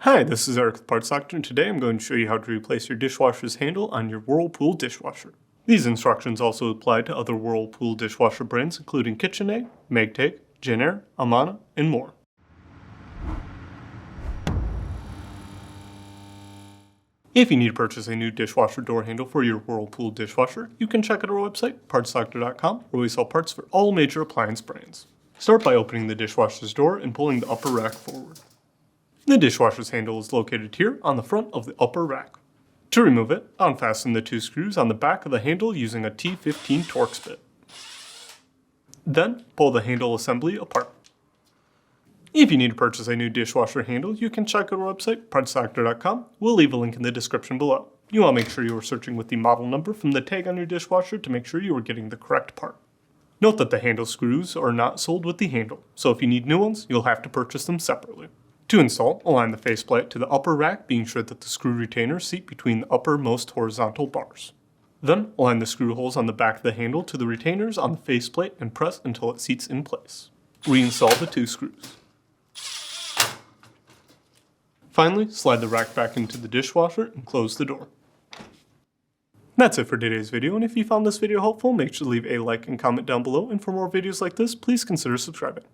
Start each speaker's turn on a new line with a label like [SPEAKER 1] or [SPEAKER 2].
[SPEAKER 1] Hi, this is Eric with Parts Doctor, and today I'm going to show you how to replace your dishwasher's handle on your Whirlpool dishwasher. These instructions also apply to other Whirlpool dishwasher brands including KitchenAid, Maytag, Jenn Air, Amana, and more. If you need to purchase a new dishwasher door handle for your Whirlpool dishwasher, you can check out our website, partsdoctor.com, where we sell parts for all major appliance brands. Start by opening the dishwasher's door and pulling the upper rack forward. The dishwasher's handle is located here on the front of the upper rack. To remove it, unfasten the two screws on the back of the handle using a T15 Torx bit. Then, pull the handle assembly apart. If you need to purchase a new dishwasher handle, you can check out our website, partsdoctor.com. We'll leave a link in the description below. You want to make sure you are searching with the model number from the tag on your dishwasher to make sure you are getting the correct part. Note that the handle screws are not sold with the handle, so if you need new ones, you'll have to purchase them separately. To install, align the faceplate to the upper rack, being sure that the screw retainers seat between the uppermost horizontal bars. Then, align the screw holes on the back of the handle to the retainers on the faceplate and press until it seats in place. Reinstall the two screws. Finally, slide the rack back into the dishwasher and close the door. That's it for today's video, and if you found this video helpful, make sure to leave a like and comment down below, and for more videos like this, please consider subscribing.